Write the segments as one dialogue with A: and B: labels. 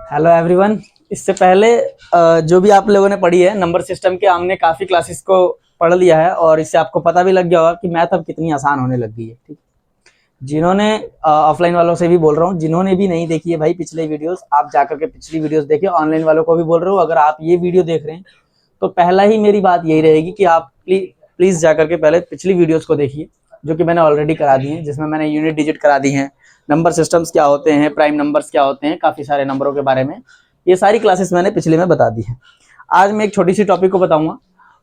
A: Hello everyone. इससे पहले जो भी आप लोगों ने पढ़ी है नंबर सिस्टम के, हमने काफ़ी क्लासेस को पढ़ लिया है और इससे आपको पता भी लग गया होगा कि मैथ अब कितनी आसान होने लग गई है। ठीक, जिन्होंने ऑफलाइन वालों से भी बोल रहा हूँ, जिन्होंने भी नहीं देखी है भाई पिछले वीडियोस, आप जाकर के पिछली वीडियोस देखिए। ऑनलाइन वालों को भी बोल रहे हो, अगर आप ये वीडियो देख रहे हैं तो पहला ही मेरी बात यही रहेगी कि आप प्लीज़ जाकर के पहले पिछली वीडियोज़ को देखिए, जो कि मैंने ऑलरेडी करा दी है, जिसमें मैंने यूनिट डिजिट करा दी हैं, नंबर सिस्टम्स क्या होते हैं, प्राइम नंबर्स क्या होते हैं, काफ़ी सारे नंबरों के बारे में ये सारी क्लासेस मैंने पिछले में बता दी है। आज मैं एक छोटी सी टॉपिक को बताऊंगा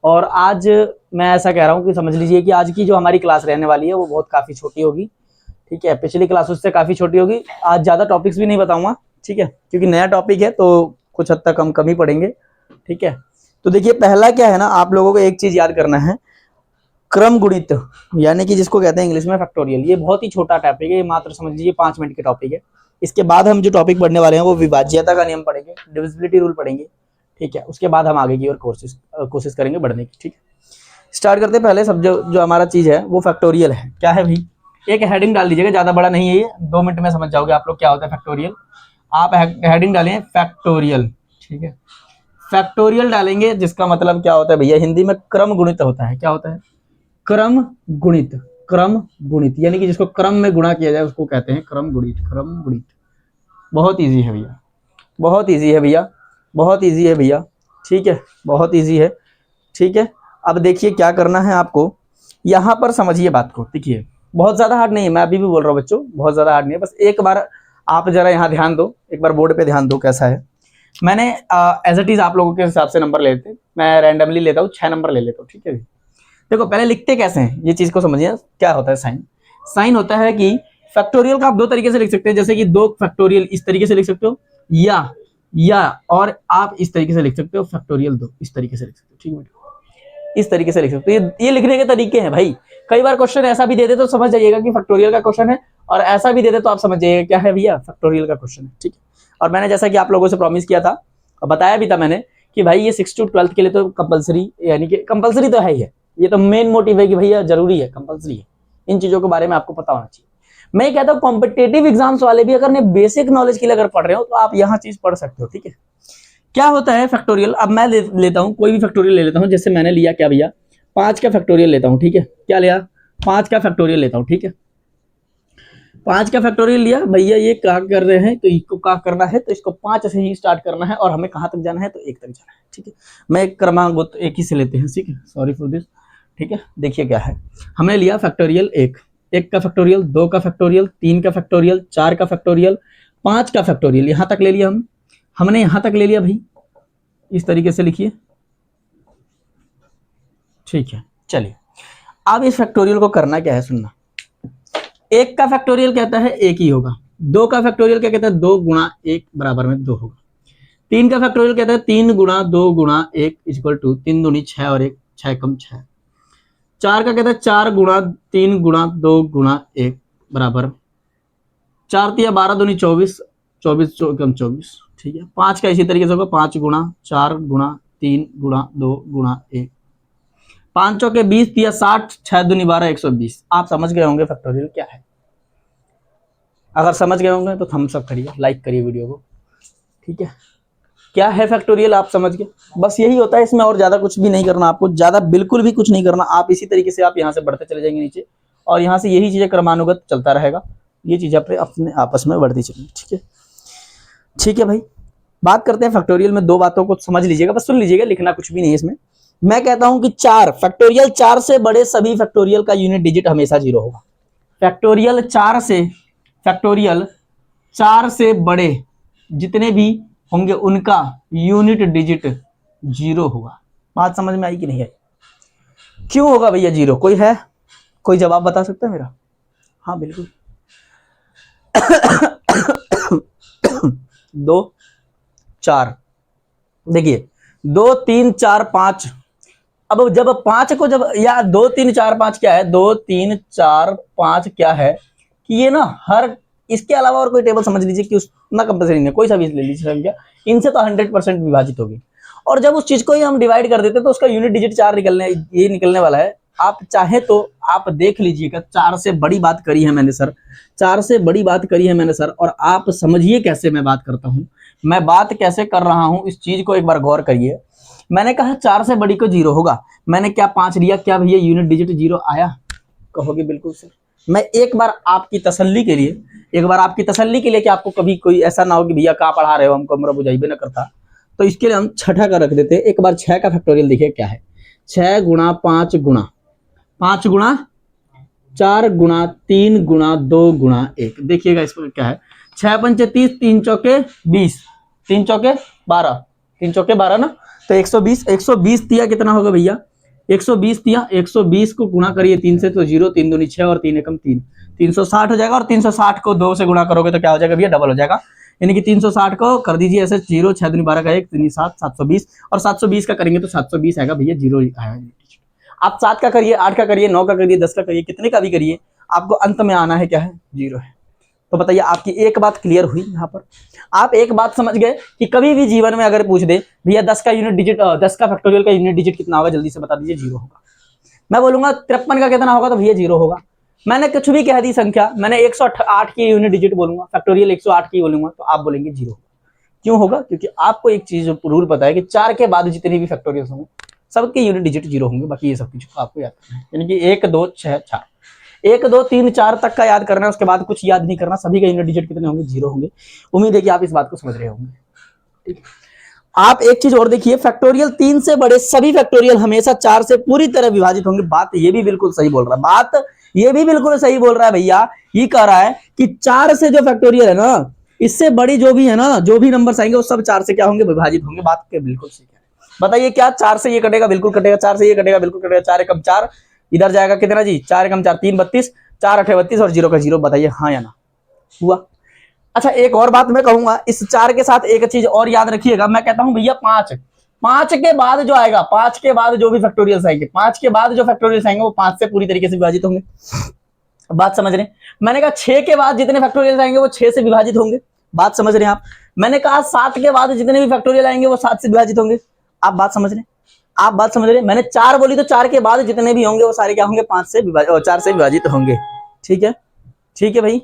A: और आज मैं ऐसा कह रहा हूँ कि समझ लीजिए कि आज की जो हमारी क्लास रहने वाली है वो बहुत काफ़ी छोटी होगी। ठीक है, पिछली क्लास उससे काफ़ी छोटी होगी। आज ज़्यादा टॉपिक्स भी नहीं बताऊंगा, ठीक है, क्योंकि नया टॉपिक है तो कुछ हद तक हम कम ही पढ़ेंगे। ठीक है, तो देखिए पहला क्या है ना, आप लोगों को एक चीज़ याद करना है, क्रम गुणित, यानी कि जिसको कहते हैं इंग्लिश में फैक्टोरियल। ये बहुत ही छोटा टॉपिक है, ये मात्र समझ लीजिए 5 मिनट के टॉपिक है। इसके बाद हम जो टॉपिक पढ़ने वाले हैं वो विभाज्यता का नियम पढ़ेंगे, डिविजिबिलिटी रूल पढ़ेंगे। ठीक है, उसके बाद हम आगे की और कोशिश करेंगे बढ़ने की। ठीक है, स्टार्ट करते हैं। पहले सब जो हमारा चीज़ है वो फैक्टोरियल है। क्या है भाई, एक हेडिंग डाल दीजिएगा, ज़्यादा बड़ा नहीं है ये, 2 मिनट में समझ जाओगे आप लोग क्या होता है फैक्टोरियल। आप हेडिंग डालें फैक्टोरियल। ठीक है, फैक्टोरियल डालेंगे जिसका मतलब क्या होता है भैया, हिंदी में क्रम गुणित होता है। क्या होता है? क्रम गुणित। क्रम गुणित यानी कि जिसको क्रम में गुणा किया जाए उसको कहते हैं क्रम गुणित। क्रम गुणित बहुत इजी है भैया, बहुत इजी है भैया, बहुत इजी है भैया। ठीक है, बहुत इजी है। ठीक है, अब देखिए क्या करना है आपको, यहाँ पर समझिए बात को। देखिए बहुत ज़्यादा हार्ड नहीं है, मैं अभी भी बोल रहा हूँ बच्चों, बहुत ज़्यादा हार्ड नहीं है। बस एक बार आप जरा यहाँ ध्यान दो, एक बार बोर्ड पे ध्यान दो कैसा है। मैंने एज इट इज़ आप लोगों के हिसाब से नंबर लेते हैं, मैं रैंडमली लेता हूँ, 6 नंबर ले लेता हूँ। ठीक है, देखो पहले लिखते कैसे हैं ये चीज को समझिए। क्या होता है साइन? साइन होता है कि फैक्टोरियल का आप 2 तरीके से लिख सकते हैं, जैसे कि 2 फैक्टोरियल इस तरीके से लिख सकते हो, या और आप इस तरीके से लिख सकते हो फैक्टोरियल 2 इस तरीके से लिख सकते हो। ठीक है, इस तरीके से लिख सकते हो। ये लिखने के तरीके हैं भाई। कई बार क्वेश्चन ऐसा भी दे दे तो समझ जाइएगा कि फैक्टोरियल का क्वेश्चन है, और ऐसा भी दे दे तो आप समझ जाइएगा क्या है भैया, फैक्टोरियल का क्वेश्चन है। ठीक है, और मैंने जैसा कि आप लोगों से प्रॉमिस किया था और बताया भी था मैंने कि भाई ये 6 to 12 के लिए तो कंपलसरी, यानी कि कंपलसरी तो है ही है, ये तो मेन मोटिव है कि भैया जरूरी है, कंपलसरी है, इन चीजों के बारे में आपको पता होना चाहिए। मैं कहता हूँ कॉम्पिटेटिव एग्जाम्स वाले भी अगर बेसिक नॉलेज के लिए अगर पढ़ रहे हो तो आप यहाँ चीज पढ़ सकते हो। ठीक है, क्या होता है फैक्टोरियल? अब मैं लेता हूँ कोई भी फैक्टोरियल ले लेता हूँ, जैसे मैंने लिया क्या भैया, 5 का फैक्टोरियल लेता हूँ। ठीक है, क्या लिया? 5 का फैक्टोरियल लेता हूँ। ठीक है, 5 का फैक्टोरियल लिया भैया, ये क्या कर रहे हैं तो इसको क्या करना है, तो इसको 5 से ही स्टार्ट करना है और हमें कहाँ तक जाना है, तो 1 तक जाना है। ठीक है, मैं एक क्रमांक तो एक ही से लेते हैं। ठीक है, सॉरी फॉर दिस। ठीक है, देखिए क्या है, हमने लिया फैक्टोरियल 1, 1 का फैक्टोरियल, 2 का फैक्टोरियल, 3 का फैक्टोरियल, 4 का फैक्टोरियल, 5 का फैक्टोरियल, यहाँ तक ले लिया हमने यहाँ तक ले लिया भाई, इस तरीके से लिखिए। ठीक है, चलिए अब इस फैक्टोरियल को करना क्या है, सुनना। 1 का फैक्टोरियल कहता है 1 ही होगा, 2 का फैक्टोरियल क्या कहता है 2 गुणा 1 बराबर में 2 होगा, 3 का फैक्टोरियल कहता है 3 गुणा 2 गुणा 1 इक्वल टू 3 दूनी 6 और 1 6 कम 6, 4 का कहता है 4 गुणा 3 गुणा 2 गुणा 1 बराबर 4 तिया 12 दूनी 24 24 कम 24। ठीक है, 5 का इसी तरीके से होगा 5 गुणा 4 गुणा 3 गुणा 2 गुणा 1, 5 चौके 20 तिया 60 6 दूनी 12 120। आप समझ गए होंगे फैक्टोरियल क्या है। अगर समझ गए होंगे तो थम्स अप करिए, लाइक करिए वीडियो को। ठीक है, क्या है फैक्टोरियल आप समझ गए, बस यही होता है इसमें, और ज्यादा कुछ भी नहीं करना आपको, ज्यादा बिल्कुल भी कुछ नहीं करना। आप इसी तरीके से आप यहाँ से बढ़ते चले जाएंगे नीचे, और यहाँ से यही चीजें क्रमानुगत चलता रहेगा, ये चीजें अपने आपस में बढ़ती चलेंगी। ठीक है, ठीक है भाई, बात करते हैं फैक्टोरियल में। 2 बातों को समझ लीजिएगा, बस सुन लीजिएगा, लिखना कुछ भी नहीं है इसमें। मैं कहता हूं कि 4 फैक्टोरियल 4 से बड़े सभी फैक्टोरियल का यूनिट डिजिट हमेशा 0 होगा। फैक्टोरियल 4 से बड़े जितने भी होंगे उनका यूनिट डिजिट 0 होगा। बात समझ में आई कि नहीं आई? क्यों होगा भैया 0? कोई है, कोई जवाब बता सकता है मेरा? हाँ बिल्कुल। 2 4, देखिए 2 3 4 5। अब जब 5 को जब, या 2 3 4 5 क्या है, 2 3 4 5 क्या है कि ये ना हर, इसके अलावा और कोई टेबल समझ लीजिए कि उतना कंपल्सरी नहीं है, कोई सा भी ले लीजिए संख्या, इनसे तो 100% विभाजित होगी। और जब उस चीज को ही हम डिवाइड कर देते तो उसका यूनिट डिजिट 4 निकलने वाला है। आप चाहे तो आप देख लीजिएगा, 4 से बड़ी बात करी है मैंने सर, 4 से बड़ी बात करी है मैंने सर, और आप समझिए कैसे मैं बात करता हूं, मैं बात कैसे कर रहा हूं, इस चीज को एक बार गौर करिए। मैंने कहा 4 से बड़ी को 0 होगा, मैंने क्या 5 लिया, क्या भैया यूनिट डिजिट 0 आया? कहोगे बिल्कुल सर। मैं एक बार आपकी तसल्ली के लिए, एक बार आपकी तसल्ली के लिए कि आपको कभी कोई ऐसा ना हो कि भैया कहाँ पढ़ा रहे हो हमको, हमरा बुझाइबे ना करता, तो इसके लिए हम 6 का रख देते हैं। एक बार 6 का फैक्टोरियल देखिए क्या है, 6 गुणा 5 गुणा 5 गुणा 4 गुणा 3 गुणा 2 गुणा 1। देखिएगा इस पर क्या है, 6 पंचे 30, 3 चौके 20, 3 चौके 12, 3 चौके 12 ना, तो 120, 120 दिया कितना होगा भैया, 120 दिया, 120 को गुणा करिए 3 से तो 0, 3 दूनी 6 और 3 एकम 3, 360 हो जाएगा, और 360 को 2 से गुणा करोगे तो क्या हो जाएगा भैया, डबल हो जाएगा, यानी कि 360 को कर दीजिए ऐसे 0, 6 दूनी 12 का 1, 3 7, 720, और 720 का करेंगे तो 720 आएगा भैया, 0 आएगा। आप 7 का करिए, 8 का करिए, 9 का करिए, 10 का करिए, कितने का भी करिए, आपको अंत में आना है क्या है, 0 है। तो बताइए आपकी एक बात क्लियर हुई यहाँ पर, आप एक बात समझ गए कि कभी भी जीवन में अगर पूछ दे भैया 10 का यूनिट डिजिट, 10 का फैक्टोरियल का यूनिट डिजिट कितना होगा, जल्दी से बता दीजिए, 0 होगा। मैं बोलूंगा 53 का कितना होगा, तो भैया 0 होगा। मैंने कुछ भी कह दी संख्या, मैंने 108 की यूनिट डिजिट बोलूंगा, फैक्टोरियल 108 की बोलूंगा, तो आप बोलेंगे 0। क्यों होगा? क्योंकि आपको एक चीज रूल पता है कि 4 के बाद जितने भी फैक्टोरियल होंगे सबके यूनिट डिजिट 0 होंगे, बाकी ये सब चीज आपको याद करना है, यानी कि 1 2 6 4, 1 2 3 4 तक का याद करना है, उसके बाद कुछ याद नहीं करना, सभी का यूनिट डिजिट कितने होंगे, 0 होंगे। उम्मीद है कि आप इस बात को समझ रहे होंगे, ठीक है। आप एक चीज और देखिए, फैक्टोरियल 3 से बड़े सभी फैक्टोरियल हमेशा 4 से पूरी तरह विभाजित होंगे। बात ये भी बिल्कुल सही बोल रहा है, बात ये भी बिल्कुल सही बोल रहा है भैया, ये कह रहा है कि 4 से जो फैक्टोरियल है ना, इससे बड़ी जो भी है ना, जो भी नंबर्स आएंगे वो सब 4 से क्या होंगे, विभाजित होंगे। बात के बिल्कुल सही है। बताइए क्या 4 से ये कटेगा, बिल्कुल कटेगा, 4 से ये कटेगा, बिल्कुल कटेगा, 4 एकम 4, इधर जाएगा कितना जी, 4 एकम 4 3 32, 4 8 32 और 0 का 0। बताइए हाँ या ना, हुआ? अच्छा एक और बात मैं कहूंगा, इस 4 के साथ एक चीज और याद रखिएगा, मैं कहता हूं भैया 5, 5 के बाद जो आएगा, 5 के बाद जो भी फैक्टोरियल्स आएंगे, 5 के बाद जो फैक्टोरियल्स आएंगे वो 5 से पूरी तरीके से विभाजित होंगे। बात समझ रहे हैं? मैंने कहा 6 के बाद जितने फैक्टोरियल्स आएंगे वो 6 से विभाजित होंगे। बात समझ रहे हैं आप? मैंने कहा 7 के बाद जितने भी फैक्टोरियल आएंगे वो 7 से विभाजित होंगे। आप बात समझ रहे हैं? आप बात समझ रहे हैं? मैंने 4 बोली तो 4 के बाद जितने भी होंगे वो सारे क्या होंगे, 5 से विभाजित, 4 से विभाजित होंगे। ठीक है, ठीक है भाई।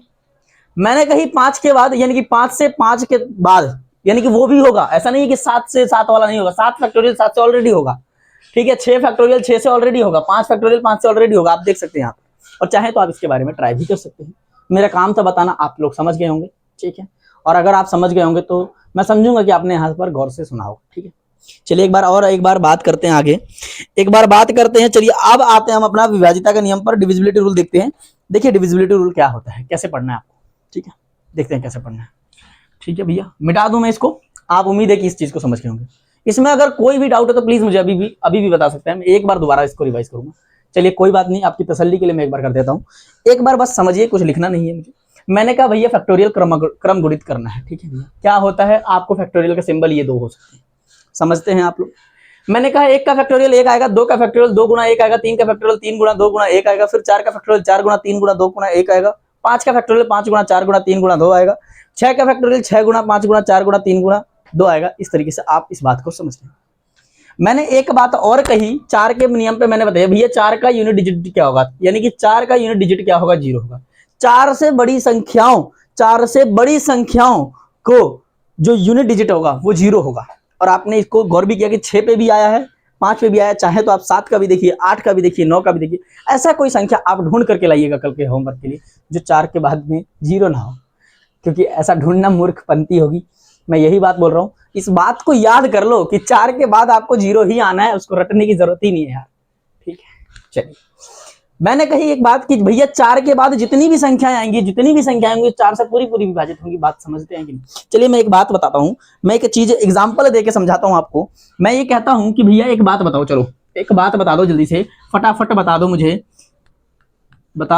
A: मैंने कही 5 के बाद, यानी कि 5 से 5 के बाद, यानी कि वो भी होगा, ऐसा नहीं है कि 7 से 7 वाला नहीं होगा, 7 फैक्टोरियल 7 से ऑलरेडी होगा। ठीक है, 6 फैक्टोरियल 6 से ऑलरेडी होगा, 5 फैक्टोरियल 5 से ऑलरेडी होगा। आप देख सकते हैं यहाँ, और चाहे तो आप इसके बारे में ट्राई भी कर सकते हैं। मेरा काम था बताना, आप लोग समझ गए होंगे, ठीक है। और अगर आप समझ गए होंगे तो मैं समझूंगा कि आपने यहाँ पर गौर से सुना होगा, ठीक है। चलिए एक बार बात करते हैं आगे, एक बार बात करते हैं। चलिए अब आते हैं हम अपना विभाजिता के नियम पर, डिविजिबिलिटी रूल देखते हैं। देखिए डिविजिबिलिटी रूल क्या होता है, कैसे पढ़ना है आपको, ठीक है, देखते हैं कैसे पढ़ना है। ठीक है भैया, मिटा दूं मैं इसको, आप उम्मीद है कि इस चीज को समझ गए होंगे। इसमें अगर कोई भी डाउट है तो प्लीज मुझे अभी भी बता सकते हैं, मैं एक बार दोबारा इसको रिवाइज करूंगा। चलिए कोई बात नहीं, आपकी तसल्ली के लिए मैं एक बार कर देता हूँ। एक बार बस समझिए, कुछ लिखना नहीं है मुझे। मैंने कहा भैया फैक्टोरियल क्रम गुणित करना है, ठीक है भैया। क्या होता है, आपको फैक्टोरियल का सिंबल ये 2 हो सकते हैं, समझते हैं आप लोग। मैंने कहा 1 का फैक्टोरियल 1 आएगा, 2 का फैक्टोरियल 2 गुना 1 आएगा, 3 का फैक्टोरियल 3 गुना 2 गुना 1 आएगा, फिर 4 का फैक्टोरियल 4 गुना 3 गुना 2 गुना 1 आएगा, 5 का फैक्टोरियल 5 गुना 4 गुना 3 गुना 2 आएगा, 6 का फैक्टोरियल 6 गुना 5 गुना 4 गुना 3 गुना 2 आएगा। इस तरीके से आप इस बात को समझ लें। मैंने एक बात और कही, 4 के नियम पे मैंने बताया भैया 4 का यूनिट डिजिट क्या होगा, यानी कि 4 का यूनिट डिजिट क्या होगा, 0 होगा। 4 से बड़ी संख्याओं को जो यूनिट डिजिट होगा वो 0 होगा। और आपने इसको गौर भी किया कि 6 पे भी आया है, 5 पे भी आया, चाहे तो आप 7 का भी देखिए, 8 का भी देखिए, 9 का भी देखिए। ऐसा कोई संख्या आप ढूंढ करके लाइएगा कल के होमवर्क के लिए जो 4 के बाद में 0 ना हो, क्योंकि ऐसा ढूंढना मूर्खपंती होगी। मैं यही बात बोल रहा हूँ, इस बात को याद कर लो कि 4 के बाद आपको 0 ही आना है, उसको रटने की जरूरत ही नहीं है यार, ठीक है। चलिए मैंने कही एक बात कि भैया 4 के बाद जितनी भी संख्याएं आएंगी 4 से पूरी विभाजित होंगी। बात समझते हैं कि नहीं? चलिए मैं एक बात बताता हूं, मैं एक चीज एग्जांपल देके समझाता हूं आपको। मैं ये कहता हूं कि भैया एक बात बताओ, चलो एक बात बता दो जल्दी से, फटाफट बता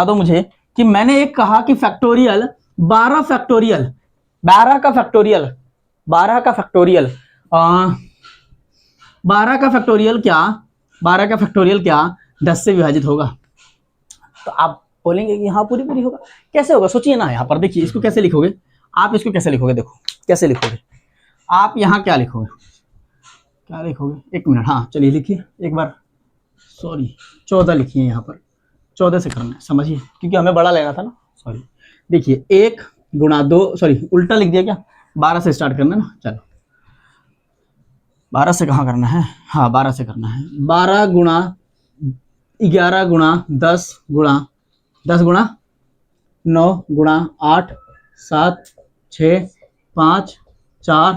A: दो मुझे कि मैंने एक कहा कि फैक्टोरियल 12 का फैक्टोरियल 12 का फैक्टोरियल क्या 10 से विभाजित होगा? तो आप बोलेंगे कि हाँ पूरी होगा। कैसे होगा, सोचिए ना। यहाँ पर देखिए, इसको कैसे लिखोगे आप, इसको कैसे लिखोगे, देखो कैसे लिखोगे आप। यहाँ क्या लिखोगे, एक मिनट, हाँ चलिए लिखिए एक बार। सॉरी 14 लिखिए यहाँ पर, 14 से करना है, समझिए, क्योंकि हमें बड़ा लेना था ना, सॉरी। देखिए 1 गुणा 2, सॉरी उल्टा लिख दिया क्या, 12 से स्टार्ट करना ना, चलो 12 से कहाँ करना है, हाँ 12 से करना है। 12 गुणा 11 गुणा 10 गुणा 10 गुणा 9 गुणा 8 7 6 5 4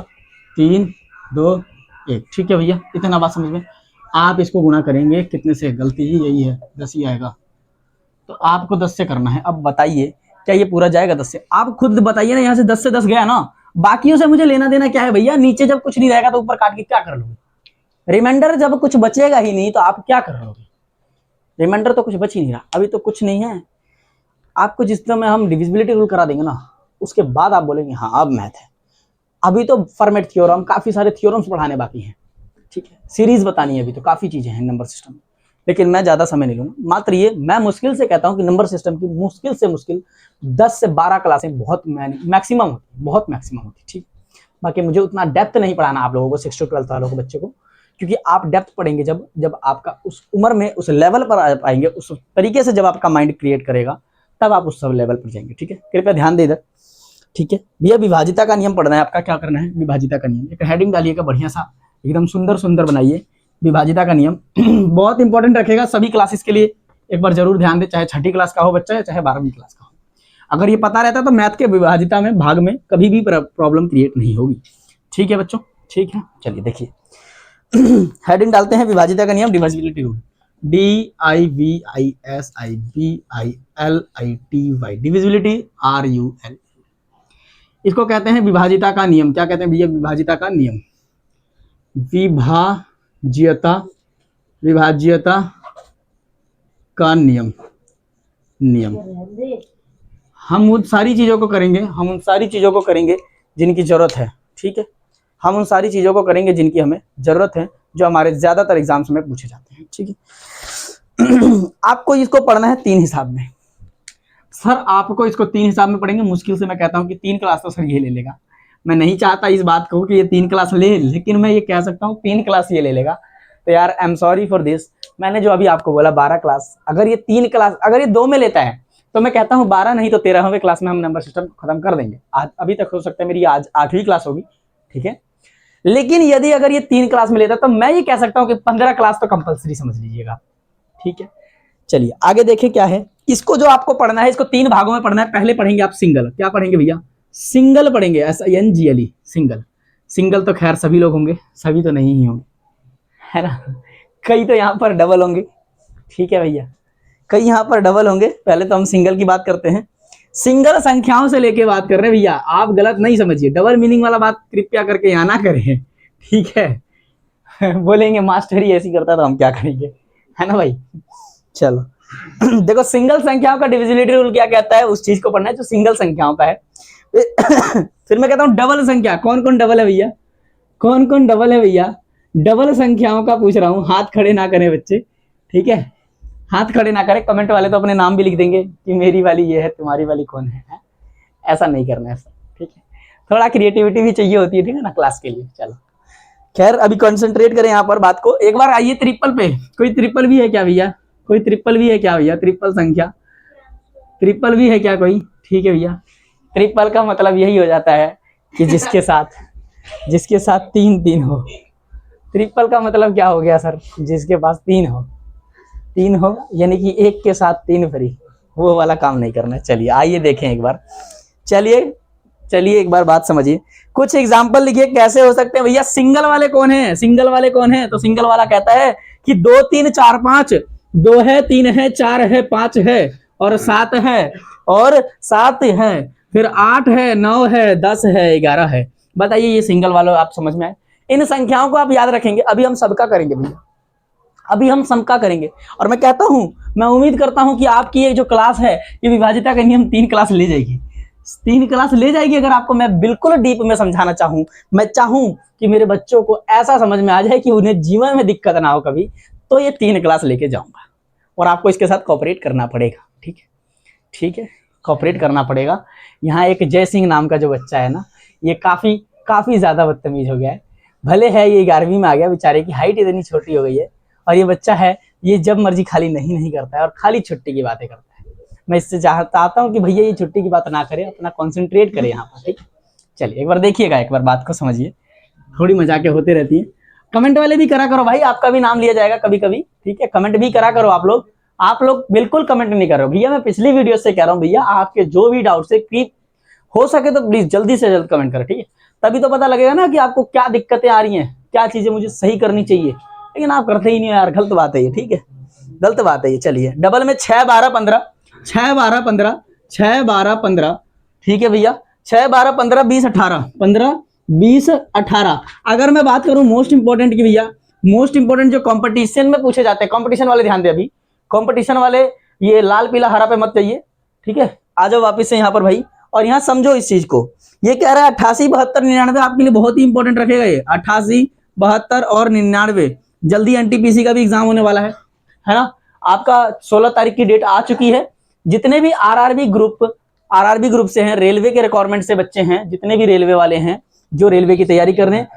A: 3 2 1। ठीक है भैया, इतना बात समझ में। आप इसको गुणा करेंगे कितने से, गलती ही यही है, 10 ही आएगा, तो आपको 10 से करना है। अब बताइए क्या ये पूरा जाएगा 10 से, आप खुद बताइए ना, यहाँ से 10 से 10 गया ना, बाकियों से मुझे लेना देना क्या है भैया, नीचे जब कुछ नहीं रहेगा तो ऊपर काट के क्या कर लोगे, रिमाइंडर जब कुछ बचेगा ही नहीं तो आप क्या कर लोगे, रिमाइंडर तो कुछ बच ही नहीं रहा, अभी तो कुछ नहीं है। आपको जिस समय हम डिविजिबिलिटी रूल करा देंगे ना, उसके बाद आप बोलेंगे हाँ अब मैथ है। अभी तो फॉर्मेट थ्योरम, काफी सारे थ्योरम्स पढ़ाने बाकी हैं, ठीक है, सीरीज बतानी है, अभी तो काफी चीजें हैं नंबर सिस्टम में, लेकिन मैं ज्यादा समय नहीं लूंगा। मात्र ये मैं मुश्किल से कहता हूं कि नंबर सिस्टम की मुश्किल से मुश्किल 10 से 12 क्लासें बहुत मैक्सिमम होती, बहुत मैक्सिमम होती, ठीक। बाकी मुझे उतना डेप्थ नहीं पढ़ाना आप लोगों को, 6 to 12 वालों को, बच्चे को, क्योंकि आप डेप्थ पढ़ेंगे जब आपका उस उम्र में उस लेवल पर आ पाएंगे, उस तरीके से जब आपका माइंड क्रिएट करेगा, तब आप उस सब लेवल पर जाएंगे, ठीक है। कृपया ध्यान दे इधर, ठीक है भैया। विभाजिता का नियम पढ़ना है आपका, क्या करना है, विभाजिता का नियम, एक हेडिंग डालिएगा बढ़िया सा, एकदम सुंदर सुंदर बनाइए, विभाजिता का नियम बहुत इंपॉर्टेंट रखेगा सभी क्लासेस के लिए, एक बार जरूर ध्यान दे, चाहे 6ठी क्लास का हो बच्चा या चाहे 12वीं क्लास का हो। अगर ये पता रहता तो मैथ के विभाजिता में भाग में कभी भी प्रॉब्लम क्रिएट नहीं होगी, ठीक है बच्चों, ठीक है। चलिए देखिए हेडिंग डालते हैं, विभाजिता का नियम, divisibility rule, DIVISIBILITY, divisibility RUL, इसको कहते हैं विभाजिता का नियम। क्या कहते हैं भैया, विभाजिता का नियम, विभाज्यता, विभाज्यता का नियम, नियम। हम उन सारी चीजों को करेंगे, हम उन सारी चीजों को करेंगे जिनकी जरूरत है, ठीक है, हम उन सारी चीजों को करेंगे जिनकी हमें जरूरत है, जो हमारे ज्यादातर एग्जाम्स में पूछे जाते हैं, ठीक है। आपको इसको पढ़ना है 3 हिसाब में, सर आपको इसको 3 हिसाब में पढ़ेंगे, मुश्किल से मैं कहता हूँ कि 3 क्लास तो सर ये ले लेगा। मैं नहीं चाहता इस बात को कि ये 3 क्लास ले, लेकिन मैं ये कह सकता हूँ 3 क्लास ये ले लेगा, तो यार I am sorry for this. मैंने जो अभी आपको बोला 12 क्लास, अगर ये 3 क्लास अगर ये 2 में लेता है तो मैं कहता हूँ 12 नहीं तो 13वें क्लास में हम नंबर सिस्टम खत्म कर देंगे। आज अभी तक हो सकता है मेरी आज 8वीं क्लास होगी, ठीक है, लेकिन यदि अगर ये 3 क्लास में लेता तो मैं ये कह सकता हूँ कि 15 क्लास तो कंपलसरी समझ लीजिएगा, ठीक है। चलिए आगे देखिए क्या है, इसको जो आपको पढ़ना है, इसको 3 भागों में पढ़ना है। पहले पढ़ेंगे आप सिंगल, क्या पढ़ेंगे भैया, सिंगल पढ़ेंगे, SINGLE, सिंगल। सिंगल तो खैर सभी लोग होंगे, सभी तो नहीं ही होंगे, है ना, कई तो यहाँ पर डबल होंगे, ठीक है भैया, कई यहाँ पर डबल होंगे। पहले तो हम सिंगल की बात करते हैं, सिंगल संख्याओं से लेके बात कर रहे हैं भैया, आप गलत नहीं समझिए, डबल मीनिंग वाला बात कृपया करके यहाँ ना करें, ठीक है। बोलेंगे मास्टर ही ऐसी करता तो हम क्या करेंगे, है ना भाई। चलो देखो सिंगल संख्याओं का डिविजिबिलिटी रूल क्या कहता है, उस चीज को पढ़ना है जो सिंगल संख्याओं का है। फिर मैं कहता हूँ डबल संख्या, कौन कौन डबल है भैया, कौन कौन डबल है भैया, डबल संख्याओं का पूछ रहा हूँ, हाथ खड़े ना करें बच्चे, ठीक है, हाथ खड़े ना करें। कमेंट वाले तो अपने नाम भी लिख देंगे कि मेरी वाली ये है, तुम्हारी वाली कौन है, ऐसा नहीं करना है, ठीक है, थोड़ा क्रिएटिविटी भी चाहिए होती है, ठीक है ना, क्लास के लिए। चलो खैर अभी कंसंट्रेट करें यहाँ पर बात को। एक बार आइए ट्रिपल पे, कोई ट्रिपल भी है क्या भैया, कोई ट्रिपल भी है क्या भैया, ट्रिपल संख्या, ट्रिपल भी है क्या कोई, ठीक है भैया। ट्रिपल का मतलब यही हो जाता है कि जिसके साथ 3 हो। ट्रिपल का मतलब क्या हो गया सर, जिसके पास 3 हो, यानी कि एक के साथ 3 फ्री, वो वाला काम नहीं करना है। चलिए आइए देखें एक बार, चलिए एक बार बात समझिए, कुछ एग्जाम्पल लिखिए कैसे हो सकते हैं भैया। सिंगल वाले कौन है, सिंगल वाले कौन है, तो सिंगल वाला कहता है कि 2 3 4 5, 2 है, 3 है, 4 है, 5 है और 7 है, और 7 है, फिर 8 है, 9 है, 10 है, 11 है। बताइए ये सिंगल वालों आप समझ में आए, इन संख्याओं को आप याद रखेंगे। अभी हम सबका करेंगे भैया, अभी हम सबका करेंगे, और मैं कहता हूं, मैं उम्मीद करता हूं कि आपकी ये जो क्लास है ये विभाजिता का नियम 3 क्लास ले जाएगी, 3 क्लास ले जाएगी। अगर आपको मैं बिल्कुल डीप में समझाना चाहूं, मैं चाहूं कि मेरे बच्चों को ऐसा समझ में आ जाए कि उन्हें जीवन में दिक्कत ना हो कभी, तो ये 3 क्लास लेके जाऊंगा, और आपको इसके साथ कोऑपरेट करना पड़ेगा, ठीक है, ठीक है, कोऑपरेट करना पड़ेगा। यहाँ एक जय सिंह नाम का जो बच्चा है ना, ये काफी ज्यादा बदतमीज हो गया है। भले है ये 11वीं में आ गया, बेचारे की हाइट इतनी छोटी हो गई है, और ये बच्चा है ये जब मर्जी खाली नहीं नहीं करता है और खाली छुट्टी की बातें करता है। मैं इससे चाहता हूँ कि भैया ये छुट्टी की बात ना करे, अपना कॉन्सेंट्रेट करे यहाँ पर, ठीक। चलिए एक बार देखिएगा, एक बार बात को समझिए, थोड़ी मजाकें होती रहती है। कमेंट वाले भी करा करो भाई, आपका भी नाम लिया जाएगा कभी कभी, ठीक है। कमेंट भी करा करो आप लोग बिल्कुल कमेंट नहीं कर रहे हो भैया। मैं पिछली वीडियो से कह रहा हूँ भैया, आपके जो भी डाउट्स है कि हो सके तो प्लीज जल्दी से जल्द कमेंट करो, ठीक है। तभी तो पता लगेगा ना कि आपको क्या दिक्कतें आ रही हैं, क्या चीजें मुझे सही करनी चाहिए, लेकिन आप करते ही नहीं यार, गलत बात है ये, ठीक है, गलत बात है ये। चलिए डबल में 6 12 15, 6 12 15, 6 12 15, ठीक है भैया। 6 12 15 20 18, 15 20 18। अगर मैं बात करूं मोस्ट इंपोर्टेंट की भैया, मोस्ट इंपोर्टेंट जो कंपटीशन में पूछे जाते हैं, कंपटीशन वाले ध्यान दे, अभी कंपटीशन वाले ये लाल पीला हरा पे मत जाइए, ठीक है। आ जाओ वापिस से यहाँ पर भाई, और यहाँ समझो इस चीज को। ये कह रहा है 88 72 99 आपके लिए बहुत ही इंपॉर्टेंट रखेगा ये 88 72 और 99। जल्दी एनटीपीसी का भी एग्जाम होने वाला है ना। आपका 16 तारीख की डेट आ चुकी है। जितने भी आरआरबी ग्रुप से हैं, रेलवे के रिक्वायरमेंट से बच्चे हैं, जितने भी रेलवे वाले हैं जो रेलवे की तैयारी कर रहे हैं,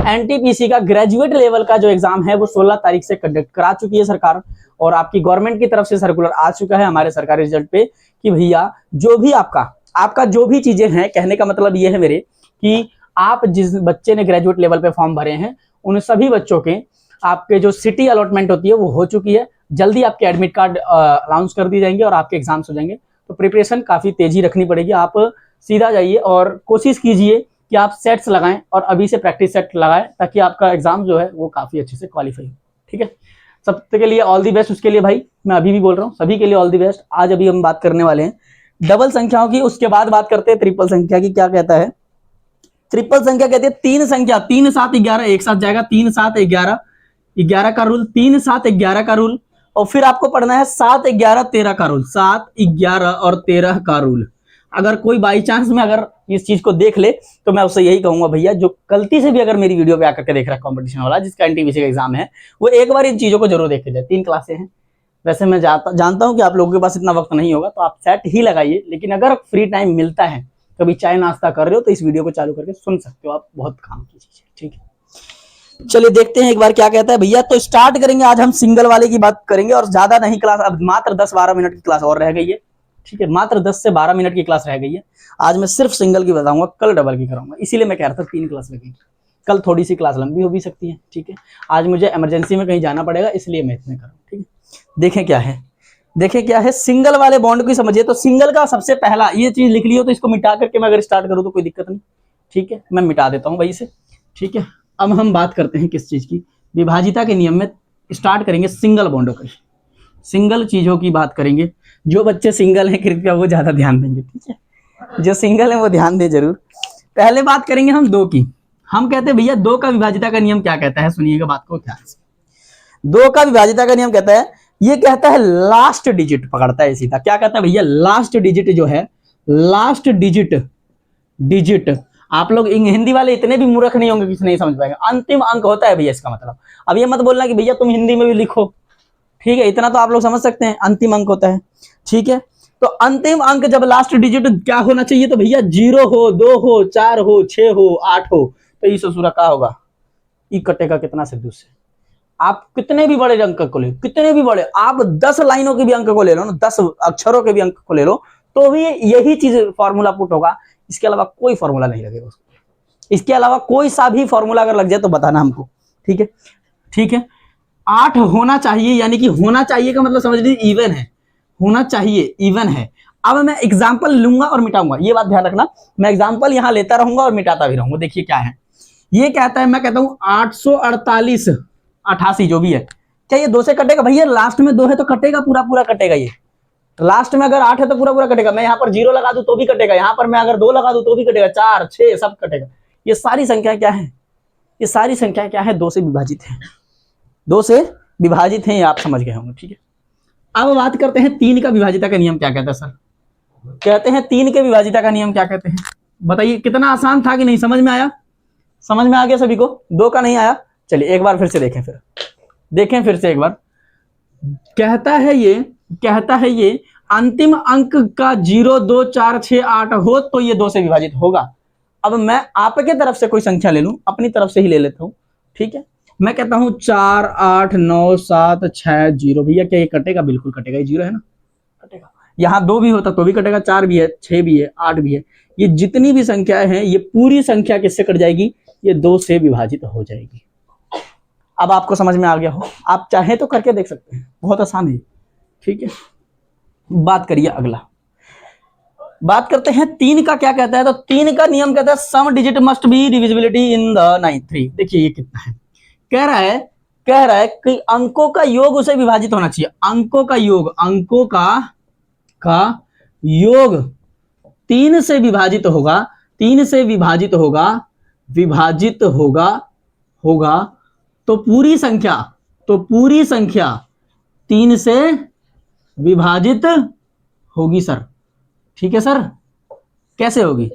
A: एनटीपीसी का ग्रेजुएट लेवल का जो एग्जाम है वो 16 तारीख से कंडक्ट करा चुकी है सरकार। और आपकी गवर्नमेंट की तरफ से सर्कुलर आ चुका है हमारे सरकारी रिजल्ट पे कि भैया जो भी आपका जो भी चीजें हैं, कहने का मतलब ये है मेरे कि आप जिस बच्चे ने ग्रेजुएट लेवल पे फॉर्म भरे हैं उन सभी बच्चों के आपके जो सिटी अलॉटमेंट होती है वो हो चुकी है। जल्दी आपके एडमिट कार्ड अनाउंस कर दिए जाएंगे और आपके एग्जाम्स हो जाएंगे। तो प्रिपरेशन काफी तेजी रखनी पड़ेगी। आप सीधा जाइए और कोशिश कीजिए कि आप सेट्स लगाएं और अभी से प्रैक्टिस सेट लगाएं ताकि आपका एग्जाम जो है वो काफी अच्छे से क्वालिफाई हो, ठीक है। सबके लिए ऑल दी बेस्ट। उसके लिए भाई मैं अभी भी बोल रहा हूँ, सभी के लिए ऑल दी बेस्ट। आज अभी हम बात करने वाले हैं डबल संख्याओं की, उसके बाद बात करते हैं ट्रिपल संख्या की। क्या कहता है ट्रिपल संख्या? कहती है 3 संख्या 3 7 11 एक साथ जाएगा। 3 7 11 11 का रूल, 3 7 11 का रूल, और फिर आपको पढ़ना है 7 11 13 का रूल, 7 11 और 13 का रूल। अगर कोई बाई चांस में अगर इस चीज को देख ले तो मैं उससे यही कहूंगा भैया, जो गलती से भी अगर मेरी वीडियो पे आकर के देख रहा है कंपटीशन वाला जिसका एनटीपीसी का एग्जाम है, वो एक बार इन चीजों को जरूर देख के जाए। 3 क्लासें हैं, वैसे मैं जानता हूं कि आप लोगों के पास इतना वक्त नहीं होगा तो आप सेट ही लगाइए, लेकिन अगर फ्री टाइम मिलता है, कभी चाय नाश्ता कर रहे हो तो इस वीडियो को चालू करके सुन सकते हो आप, बहुत काम की चीज है, ठीक है। चलिए देखते हैं एक बार क्या कहता है भैया। तो स्टार्ट करेंगे, आज हम सिंगल वाले की बात करेंगे और ज्यादा नहीं क्लास, अब मात्र 10-12 मिनट की क्लास और रह गई है, ठीक है। मात्र 10 से 12 मिनट की क्लास रह गई है। आज मैं सिर्फ सिंगल की बताऊंगा, कल डबल की कराऊंगा, इसीलिए मैं कह रहा था 3 क्लास लगेगी। कल थोड़ी सी क्लास लंबी हो भी सकती है, ठीक है। आज मुझे इमरजेंसी में कहीं जाना पड़ेगा इसलिए मैं इतने करूँ, ठीक है। देखें क्या है सिंगल वाले बॉन्ड की समझिए। तो सिंगल का सबसे पहला ये चीज लिख ली हो तो इसको मिटा करके मैं अगर स्टार्ट करूँ तो कोई दिक्कत नहीं, ठीक है। मैं मिटा देता हूँ भाई इसे, ठीक है। अब हम बात करते हैं किस चीज की, विभाजिता के नियम में स्टार्ट करेंगे सिंगल बॉन्डों की, सिंगल चीजों की बात करेंगे। जो बच्चे सिंगल हैं कृपया वो ज्यादा ध्यान देंगे, ठीक है। जो सिंगल है वो ध्यान दे जरूर। पहले बात करेंगे हम 2 की। हम कहते हैं भैया 2 का विभाजिता का नियम क्या कहता है, सुनिएगा बात को ध्यान से। 2 का विभाजिता का नियम कहता है, ये कहता है लास्ट डिजिट पकड़ता है सीधा। क्या कहता है भैया? लास्ट डिजिट जो है, लास्ट डिजिट आप लोग हिंदी वाले इतने भी मूर्ख नहीं होंगे किसी नहीं समझ पाएंगे। अंतिम अंक होता है भैया इसका मतलब। अब ये मत बोलना कि भैया तुम हिंदी में भी लिखो, ठीक है, इतना तो आप लोग समझ सकते हैं, अंतिम अंक होता है, ठीक है। तो अंतिम अंक जब लास्ट डिजिट क्या होना चाहिए, तो भैया 0 हो, 2 हो, 4 हो, 6 हो, 8 हो, तो ये ससुरा क्या होगा, ई कटेगा कितना से दूसरे। आप कितने भी बड़े अंक को ले, कितने भी बड़े, आप 10 लाइनों के भी अंक को ले लो ना, 10 अक्षरों के भी अंक को ले लो, तो भी यही चीज फॉर्मूला पुट होगा। इसके अलावा कोई फॉर्मूला नहीं लगेगा उसको। इसके अलावा कोई सा भी फॉर्मूला अगर लग जाए तो बताना हमको, ठीक है, ठीक है। 8 होना चाहिए, यानी कि होना चाहिए का मतलब समझ लीजिए इवन है, होना चाहिए इवन है। अब मैं एग्जाम्पल लूंगा और मिटाऊंगा, ये बात ध्यान रखना। मैं एग्जाम्पल यहां लेता रहूंगा और मिटाता भी रहूंगा। देखिए क्या है, ये कहता है, मैं कहता हूं 848 88 जो भी है, क्या ये 2 से कटेगा? भैया लास्ट में 2 है तो कटेगा, पूरा पूरा कटेगा। ये लास्ट में अगर 8 है तो पूरा पूरा कटेगा। मैं यहाँ पर 0 लगा दूं तो भी कटेगा, यहाँ पर मैं अगर 2 लगा दूं तो भी कटेगा, 4 6 सब कटेगा। ये सारी संख्या क्या है, ये सारी संख्या क्या है, 2 से विभाजित है, 2 से विभाजित है, ये आप समझ गए होंगे, ठीक है। अब बात करते हैं 3 का विभाजिता का नियम क्या कहता है सर। कहते हैं 3 के विभाजिता का नियम क्या कहते हैं, बताइए। कितना आसान था कि नहीं, समझ में आया? समझ में आ गया सभी को? 2 का नहीं आया? चलिए एक बार फिर से देखें, फिर से एक बार। कहता है ये अंतिम अंक का 0 2 4 6 8 हो तो ये 2 से विभाजित होगा। अब मैं आपके तरफ से कोई संख्या ले लूं, अपनी तरफ से ही ले लेता हूं, ठीक है। मैं कहता हूं 4 8 9 7 6 0, भैया क्या ये कटेगा? बिल्कुल कटेगा, ये 0 है ना, कटेगा। यहाँ 2 भी होता तो भी कटेगा, 4 भी है, 6 भी है, 8 भी है। ये जितनी भी संख्याएं हैं ये पूरी संख्या किससे कट जाएगी? ये 2 से विभाजित हो जाएगी। अब आपको समझ में आ गया हो, आप चाहे तो करके देख सकते हैं, बहुत आसान है। ठीक है, बात करिए अगला, बात करते हैं 3 का क्या कहता है। तो 3 का नियम कहता है sum digit must be divisibility in the 9 3। देखिए ये कितना है, कह रहा है कि अंकों का योग उसे विभाजित होना चाहिए। अंकों का योग, अंकों का योग 3 से विभाजित होगा, 3 से विभाजित होगा, विभाजित होगा तो पूरी संख्या 3 से विभाजित होगी सर। ठीक है सर, कैसे होगी?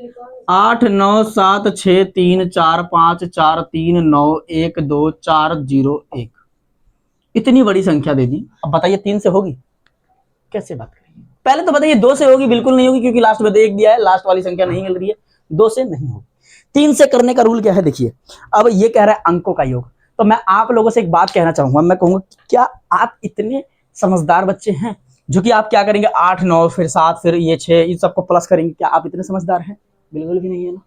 A: 8 9 7 6 3 4 5 4 3 9 1 2 4 0 1, इतनी बड़ी संख्या दे दी। अब बताइए 3 से होगी? कैसे बात करेंगे? पहले तो बताइए 2 से होगी? बिल्कुल नहीं होगी, क्योंकि लास्ट में 1 दिया है, लास्ट वाली संख्या नहीं मिल रही है, 2 से नहीं होगी। 3 से करने का रूल क्या है देखिए। अब ये कह रहा है अंकों का योग, तो मैं आप लोगों से एक बात कहना चाहूंगा। मैं कहूंगा क्या आप इतने समझदार बच्चे हैं जो कि आप क्या करेंगे 8 9 फिर 7 फिर ये 6 इन सबको प्लस करेंगे? क्या आप इतने समझदार हैं? बिल्कुल भी नहीं है ना।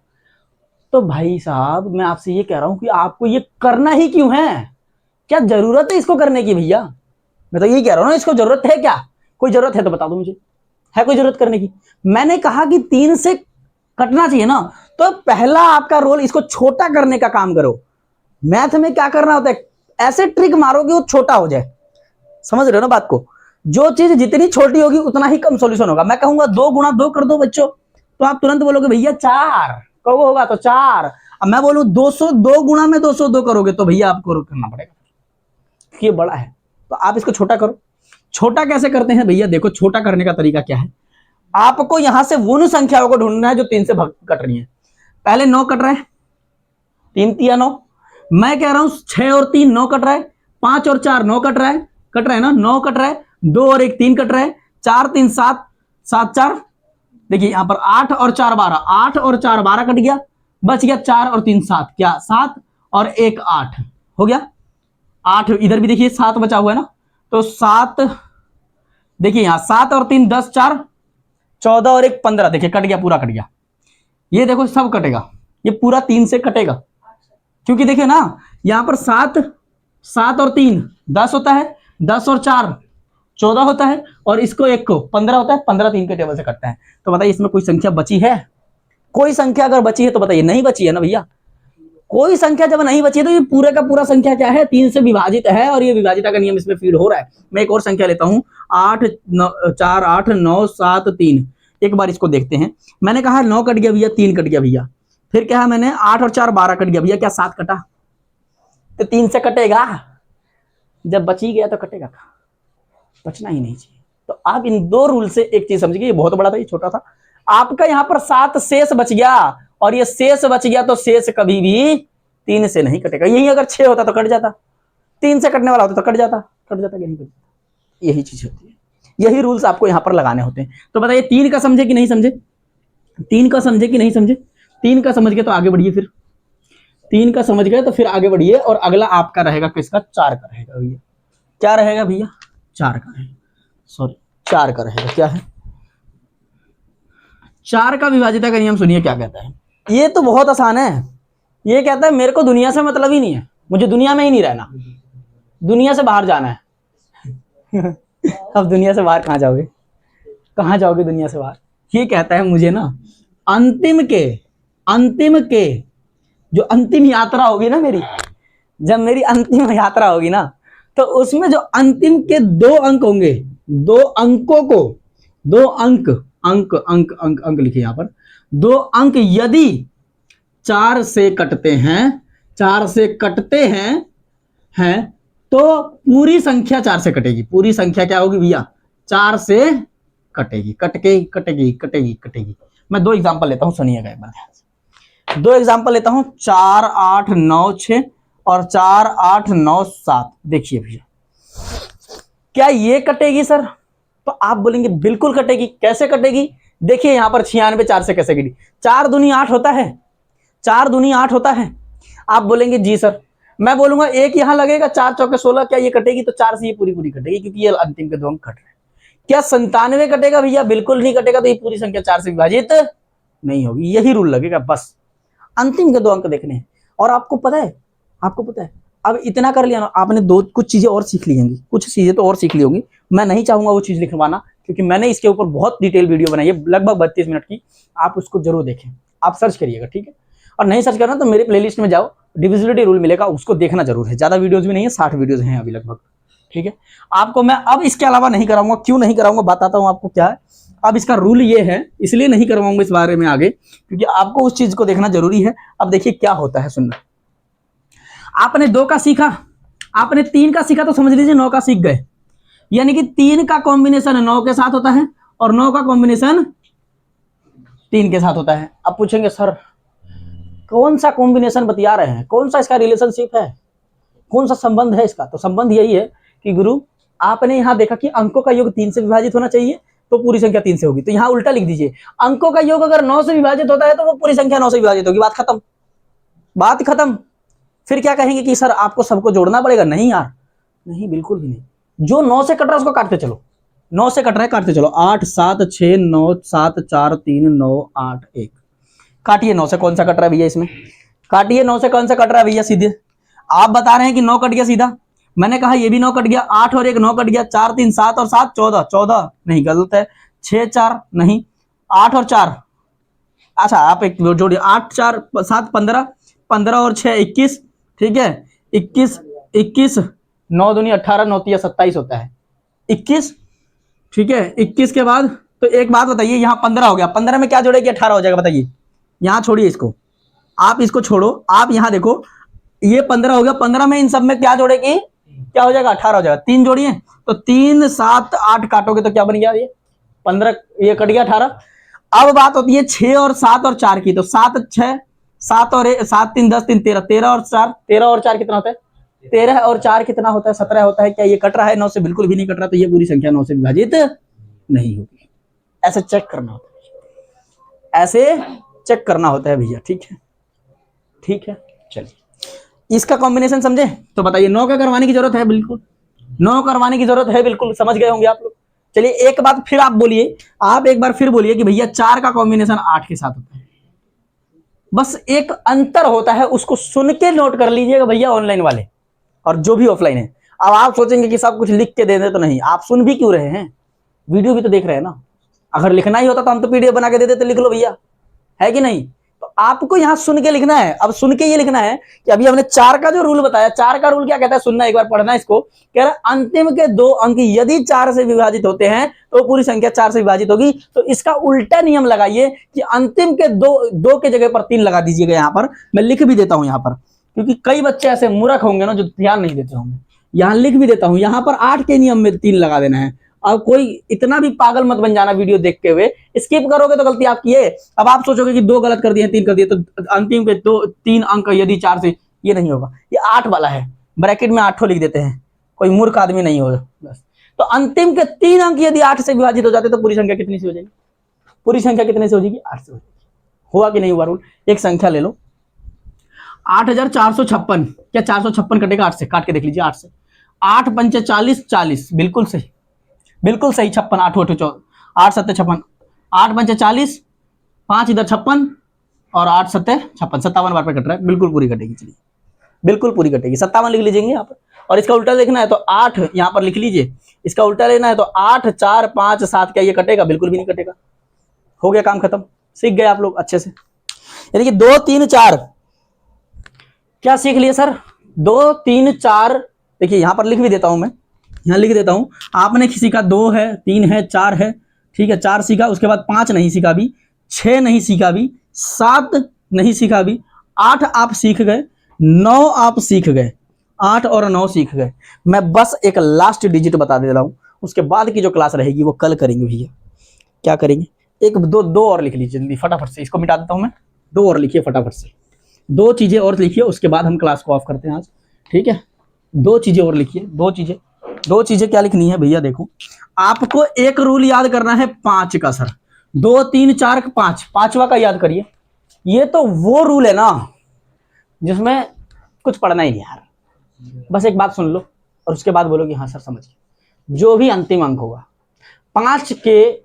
A: तो भाई साहब मैं आपसे ये कह रहा हूं कि आपको ये करना ही क्यों है? क्या जरूरत है इसको करने की? भैया मैं तो यही कह रहा हूं ना, इसको जरूरत है क्या? कोई जरूरत है तो बता दो मुझे, है कोई जरूरत करने की? मैंने कहा कि 3 से कटना चाहिए ना, तो पहला आपका रोल इसको छोटा करने का काम करो। मैथ में क्या करना होता है, ऐसे ट्रिक मारो कि वो छोटा हो जाए। समझ रहे हो ना बात को? जो चीज जितनी छोटी होगी उतना ही कम सॉल्यूशन होगा। मैं कहूंगा 2 गुणा 2 कर दो बच्चों, तो आप तुरंत बोलोगे भैया 4 कब होगा? तो 4। अब मैं बोलूं 202 गुणा में 202 करोगे तो भैया आपको करना पड़ेगा, ये बड़ा है। तो आप इसको छोटा करो। छोटा कैसे करते हैं भैया? देखो छोटा करने का तरीका क्या है, आपको यहां से उन संख्याओं को ढूंढना है जो 3 से कट रही है। पहले 9 कट रहा है, 3 तिया 9। मैं कह रहा हूं 6 और 3 9 कट रहा है, 5 और 4 9 कट रहा है ना, 9 कट रहा है, 2 और 1 3 कट रहा है, 4 3 7 7 4। देखिए यहां पर 8 और 4 12, 8 और 4 12 कट गया, बच गया 4 और 3 7, क्या 7 और 1 8 हो गया। 8 इधर भी देखिए 7 बचा हुआ है ना, तो 7 देखिए यहां 7 और 3 10 4 14 और 1 15, देखिए कट गया, पूरा कट गया। ये देखो सब कटेगा, ये पूरा 3 से कटेगा, क्योंकि देखिए ना यहां पर 7 और 3 10 होता है, 10 और 4 14 होता है, और इसको 1 को 15 होता है, 15 3 के टेबल से कटता है। तो बताइए इसमें कोई संख्या बची है? कोई संख्या अगर बची है तो बताइए, नहीं बची है ना भैया। कोई संख्या जब नहीं बची है तो ये पूरे का पूरा संख्या क्या है? 3 से विभाजित है, और ये विभाजिता का नियम इसमें फीड हो रहा है। मैं एक और संख्या लेता हूं, 8 4 8 9 7 3। एक बार इसको देखते हैं। मैंने कहा 9 कट गया भैया, 3 कट गया भैया, फिर क्या है मैंने 8 और 4 12 कट गया भैया, क्या 7 कटा? तो 3 से कटेगा, जब बच ही गया तो कटेगा, बचना ही नहीं चाहिए। तो आप इन 2 रूल से एक चीज समझिए, ये बहुत बड़ा था, ये छोटा था। आपका यहां पर 7 शेष बच गया, और ये शेष बच गया तो शेष कभी भी 3 से नहीं कटेगा। यही अगर 6 होता तो कट जाता, 3 से कटने वाला होता तो कट जाता कि नहीं कट जाता। यही चीज होती है, यही रूल्स आपको यहां पर लगाने होते हैं। तो बताइए 3 का समझे कि नहीं समझे? 3 का समझे कि नहीं समझे? 3 का समझ गए तो आगे बढ़िए, फिर 3 का समझ गए तो फिर आगे बढ़िए, और अगला आपका रहेगा किसका? 4 का रहेगा भैया। क्या रहेगा भैया? 4 का रहेगा, सॉरी 4 का रहेगा। क्या है? 4 का विभाजिता का नियम सुनिए क्या कहता है। ये तो बहुत आसान है। ये कहता है मेरे को दुनिया से मतलब ही नहीं है, मुझे दुनिया में ही नहीं रहना, दुनिया से बाहर जाना है। अब दुनिया से बाहर कहाँ जाओगे? कहाँ जाओगे दुनिया से बाहर? ये कहता है मुझे ना अंतिम के जो अंतिम यात्रा होगी ना मेरी, जब मेरी अंतिम यात्रा होगी ना, तो उसमें जो अंतिम के 2 अंक होंगे, 2 अंकों को 2 अंक अंक अंक अंक अंक लिखे यहां पर, 2 अंक यदि 4 से कटते हैं तो पूरी संख्या 4 से कटेगी। पूरी संख्या क्या होगी भैया? 4 से कटेगी। मैं 2 एग्जांपल लेता हूं, सुनिएगा एक बार ध्यान से। 2 एग्जांपल लेता हूं, 4 8 9 6 और 4 8 9 7। देखिए भैया क्या ये कटेगी सर? तो आप बोलेंगे बिल्कुल कटेगी। कैसे कटेगी? देखिए यहां पर 96 4 से कैसे गिरी? 4 दूनी 8 होता है, 4 दूनी 8 होता है। आप बोलेंगे जी सर, मैं बोलूंगा एक यहाँ लगेगा, 4 चौके 16, क्या ये कटेगी? तो 4 से ये पूरी पूरी कटेगी, क्योंकि ये अंतिम के 2 अंक कट रहे हैं। क्या 97 कटेगा भैया? बिल्कुल नहीं कटेगा, तो ये पूरी संख्या 4 से विभाजित नहीं होगी, यही रूल लगेगा बस। अंतिम के 2 अंक देखने हैं। और आपको पता है अब इतना कर लिया ना आपने, कुछ चीजें और सीख ली होंगी, कुछ चीजें तो और सीख ली होंगी। मैं नहीं चाहूंगा वो चीज लिखवाना, क्योंकि मैंने इसके ऊपर बहुत डिटेल वीडियो बनाई है, लगभग 32 मिनट की। आप उसको जरूर देखें, आप सर्च करिएगा, ठीक है। और नहीं सर्च करना तो मेरे प्लेलिस्ट में जाओ, डिविजिबिलिटी रूल मिलेगा, उसको देखना जरूर है। ज्यादा वीडियोज भी नहीं है, 60 वीडियोज हैं अभी लगभग, ठीक है। आपको मैं अब इसके अलावा नहीं कराऊंगा, क्यों नहीं कराऊंगा बताता हूं आपको क्या है। अब इसका रूल ये है, इसलिए नहीं करवाऊंगा इस बारे में आगे, क्योंकि आपको उस चीज को देखना जरूरी है। अब देखिए क्या होता है, सुनना। आपने 2 का सीखा, आपने 3 का सीखा, तो समझ लीजिए 9 का सीख गए। यानी कि 3 का कॉम्बिनेशन 9 के साथ होता है और 9 का कॉम्बिनेशन 3 के साथ होता है। अब पूछेंगे सर कौन सा कॉम्बिनेशन बतिया रहे हैं, कौन सा इसका रिलेशनशिप है, कौन सा संबंध है इसका? तो संबंध यही है कि गुरु आपने यहां देखा कि अंकों का योग 3 से विभाजित होना चाहिए, तो पूरी संख्या 3 से होगी। तो यहां उल्टा लिख दीजिए, अंकों का योग अगर 9 से विभाजित होता है तो वो पूरी संख्या 9 से विभाजित होगी। बात खत्म, बात खत्म। फिर क्या कहेंगे कि सर आपको सबको जोड़ना पड़ेगा? नहीं यार, नहीं, बिल्कुल भी नहीं। जो 9 से कट रहा है उसको काटते चलो, 9 से कट रहा है काटते चलो। 8 7 6 9 7 4 3 9 8 1। काटिए 9 से, कौन सा कट रहा है भैया इसमें? काटिए 9 से कौन सा कट रहा है भैया? सीधे आप बता रहे हैं कि 9 कट गया सीधा, मैंने कहा ये भी 9 कट गया, 8 और 1 9 कट गया, 4 3 7 और 7 14, 14 नहीं, गलत है, 6 4 नहीं, 8 और 4, अच्छा आप एक जोड़िए, 8 4 7 15, 15 और 6 21, ठीक है, 21 21, 9 दूनी 18, 9 तिया 27 होता है, 21, ठीक है। 21 के बाद तो एक बात बताइए, यहाँ 15 हो गया, 15 में क्या जोड़ेगी? 18 हो जाएगा, बताइए। यहाँ छोड़िए इसको, आप इसको छोड़ो, आप यहाँ देखो, ये 15 हो गया, 15 में इन सब में क्या जोड़ेगी? क्या हो जाएगा? 18 हो जाएगा। 3 जोड़िए, तो 3 7 8 काटोगे तो क्या बन गया? ये 15, ये कट गया 18। अब बात होती है 6 और 7 और 4 की, तो 7 6 7 और 7 3 10 3 13, 13 और 4, 13 और 4 कितना होता है? 13 और 4 कितना होता है? 17 होता है। क्या ये कट रहा है? 9 से बिल्कुल भी नहीं कट रहा, तो ये पूरी संख्या 9 से विभाजित नहीं होगी। ऐसे चेक करना होता है, ऐसे चेक करना होता है भैया, ठीक है, ठीक है। चलिए इसका कॉम्बिनेशन समझे तो बताइए। 9 का करवाने की जरूरत है? बिल्कुल 9 करवाने की जरूरत है, बिल्कुल समझ गए होंगे आप लोग। चलिए एक बात फिर आप बोलिए, आप एक बार फिर बोलिए कि भैया 4 का कॉम्बिनेशन 8 के साथ होता है। बस एक अंतर होता है, उसको सुन के नोट कर लीजिएगा भैया, ऑनलाइन वाले और जो भी ऑफलाइन है। अब आप सोचेंगे कि सब कुछ लिख के दे दे, तो नहीं, आप सुन भी क्यों रहे हैं? वीडियो भी तो देख रहे हैं ना। अगर लिखना ही होता तो हम तो पीडीएफ बना के दे देते, लिख लो भैया, है कि नहीं? तो आपको यहां सुन के लिखना है। अब सुन के ये लिखना है कि अभी हमने 4 का जो रूल बताया, 4 का रूल क्या कहता है? सुनना, एक बार पढ़ना इसको। कह रहा अंतिम के 2 अंक यदि 4 से विभाजित होते हैं तो पूरी संख्या 4 से विभाजित होगी। तो इसका उल्टा नियम लगाइए कि अंतिम के 2 के जगह पर 3 लगा दीजिएगा। यहां पर मैं लिख भी देता हूं यहां पर, क्योंकि कई बच्चे ऐसे मूर्ख होंगे ना जो ध्यान नहीं देते होंगे। यहां लिख भी देता हूं, यहां पर 8 के नियम में 3 लगा देना है। अब कोई इतना भी पागल मत बन जाना वीडियो देखते हुए, स्किप करोगे तो गलती आपकी है। अब आप सोचोगे कि 2 गलत कर दिए, 3 कर दिए, तो अंतिम के 3 अंक यदि 4 से, ये नहीं होगा। ये 8 वाला है, ब्रैकेट में 8 लिख देते हैं, कोई मूर्ख आदमी नहीं हो बस। तो अंतिम के 3 अंक यदि 8 से विभाजित हो जाते तो पूरी संख्या कितनी से हो जाएगी? पूरी संख्या कितने से हो जाएगी? 8 से हो जाएगी। हुआ कि नहीं हुआ रूल? एक संख्या ले लो, 8456। क्या 456 कटेगा 8 से? काट के देख लीजिए, 8 से 8 पंचे 40, 40, बिल्कुल सही, बिल्कुल सही। 56 8 8 8 7 56, 8 पंचे 40, 5 इधर 56 और 8 7 56, 57 बार पे कट रहा है, बिल्कुल पूरी कटेगी। चलिए बिल्कुल पूरी कटेगी, 57 लिख लीजिएंगे यहाँ पर। और इसका उल्टा देखना है तो 8 यहाँ पर लिख लीजिए, इसका उल्टा लेना है तो 8 4 5 7, क्या ये कटेगा? बिल्कुल भी नहीं कटेगा। हो गया काम खत्म, सीख गए आप लोग अच्छे से। यानी कि 2 3 4 क्या सीख लिए सर? 2 3 4, देखिए यहां पर लिख भी देता हूं मैं, यहां लिख देता हूं। आपने सीखा 2 है, 3 है, 4 है, ठीक है, 4 सीखा, उसके बाद 5 नहीं सीखा भी, 6 नहीं सीखा भी, 7 नहीं सीखा भी, 8 आप सीख गए, 9 आप सीख गए, 8 और 9 सीख गए। मैं बस एक लास्ट डिजिट बता दे रहा हूं, उसके बाद की जो क्लास रहेगी वो कल करेंगे भैया। क्या करेंगे? एक दो और लिख लीजिए जल्दी फटाफट से, इसको मिटा देता हूं मैं। 2 और लिखिए फटाफट से, 2 चीजें और लिखिए, उसके बाद हम क्लास को ऑफ करते हैं आज, ठीक है। 2 चीजें और लिखिए, 2 चीजें क्या लिखनी है भैया? देखो आपको एक रूल याद करना है 5 का सर। 2 3 4 5, 5वां का याद करिए। ये तो वो रूल है ना जिसमें कुछ पढ़ना ही नहीं यार, बस एक बात सुन लो और उसके बाद बोलो कि हाँ सर समझ गए। जो भी अंतिम अंक होगा, 5 के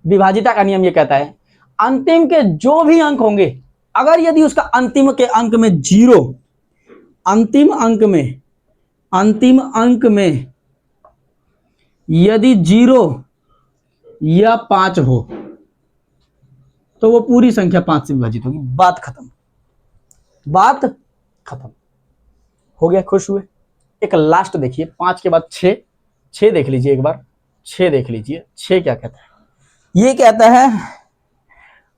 A: विभाजिता का नियम ये कहता है अंतिम के जो भी अंक होंगे, अगर यदि उसका अंतिम के अंक में 0, अंतिम अंक में यदि 0 या 5 हो तो वो पूरी संख्या 5 से विभाजित होगी। बात खत्म, बात खत्म हो गया। खुश हुए? एक लास्ट देखिए, 5 के बाद 6 देख लीजिए एक बार, 6 देख लीजिए। 6 क्या कहता है? ये कहता है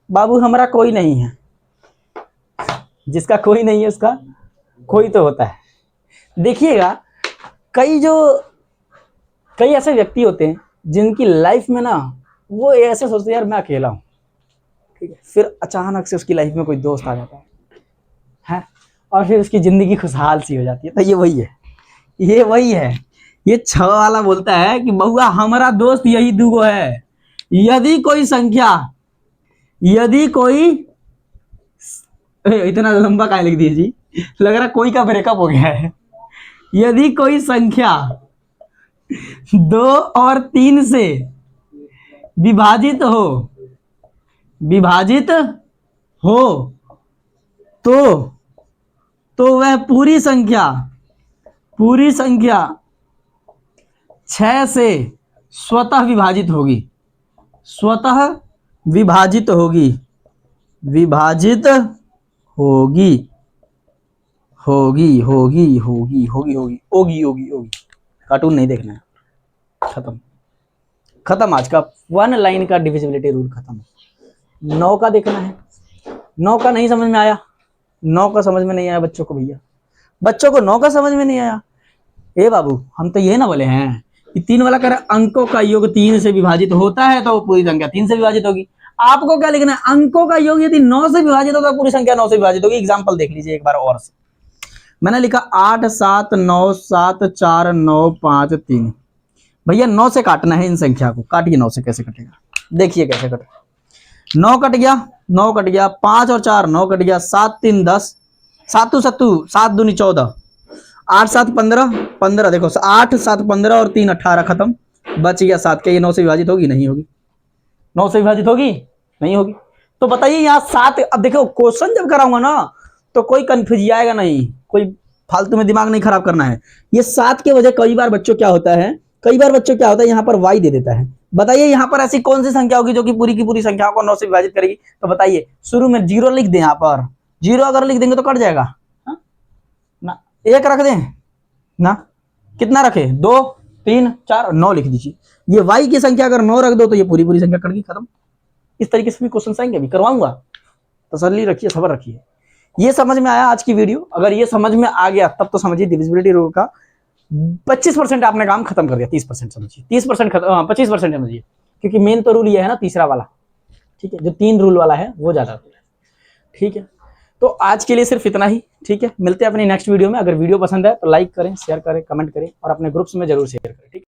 A: बाबू हमारा कोई नहीं है, जिसका कोई नहीं है उसका कोई तो होता है। देखिएगा कई ऐसे व्यक्ति होते हैं जिनकी लाइफ में ना वो ऐसे सोचते हैं यार मैं अकेला हूं, ठीक है, फिर अचानक से उसकी लाइफ में कोई दोस्त आ जाता है और फिर उसकी जिंदगी खुशहाल सी हो जाती है। तो ये वही है। ये 6 वाला बोलता है कि बहुआ हमारा दोस्त यही दूगो है। यदि कोई इतना लंबा काहे लिख दिए जी, लग रहा कोई का ब्रेकअप हो गया है। यदि कोई संख्या 2 और 3 से विभाजित हो तो वह पूरी संख्या 6 से स्वतः विभाजित होगी। कार्टून नहीं देखना है। खत्म आज का 1 लाइन का डिविजिबिलिटी रूल खत्म। 9 का देखना है। 9 का नहीं समझ में आया, 9 का समझ में नहीं आया बच्चों को, भैया बच्चों को 9 का समझ में नहीं आया। ए बाबू हम तो ये ना बोले हैं कि 3 वाला कर अंकों का योग 3 से विभाजित होता है तो पूरी संख्या 3 से विभाजित होगी। आपको क्या लिखना है? अंकों का योग यदि 9 से विभाजित होता है पूरी संख्या 9 से विभाजित होगी। एग्जांपल देख लीजिए एक बार और से। मैंने लिखा 8 7 9 7 4 9 5 3। भैया 9 से काटना है इन संख्या को। काटिए 9 से, कैसे कटेगा देखिए कैसे कटेगा। 9 कट गया, 5 और 4 9 कट गया, 7 3 10, 7 7 दूनी 14, 8 7 15 देखो 8 7 15 और 3 18 खत्म, बच गया 7 के। ये 9 से विभाजित होगी? नहीं होगी। 9 से विभाजित होगी? नहीं होगी। तो बताइए यहाँ 7। अब देखो क्वेश्चन जब कराऊंगा ना तो कोई कंफ्यूज आएगा नहीं, कोई फालतू में दिमाग नहीं खराब करना है। ये 7 के वजह कई बार बच्चों क्या होता है यहाँ पर y दे देता है। बताइए यहाँ पर ऐसी कौन सी संख्या होगी जो कि पूरी की पूरी संख्याओं को 9 से विभाजित करेगी? तो बताइए, शुरू में 0 लिख दें। यहाँ पर 0 अगर लिख देंगे तो कट जाएगा ना। 1 रख दें ना, कितना रखे? 2 3 4 9 लिख दीजिए। ये y की संख्या अगर 9 रख दो तो ये पूरी पूरी संख्या कट गई, खत्म। इस तरीके से भी क्वेश्चन आएंगे, अभी करवाऊंगा, तसल्ली रखिए, सब्र रखिए। ये समझ में आया आज की वीडियो? अगर ये समझ में आ गया तब तो समझिए डिविजिबिलिटी रूल का 25% आपने काम खत्म कर दिया। 30% समझिए, 30% 25% समझिए, क्योंकि मेन तो रूल ये है ना तीसरा वाला, ठीक है, जो 3 रूल वाला है वो ज्यादा रूल है, ठीक है। तो आज के लिए सिर्फ इतना ही, ठीक है। मिलते हैं अपनी नेक्स्ट वीडियो में। अगर वीडियो पसंद है तो लाइक करें, शेयर करें, कमेंट करें और अपने ग्रुप्स में जरूर शेयर करें, ठीक है।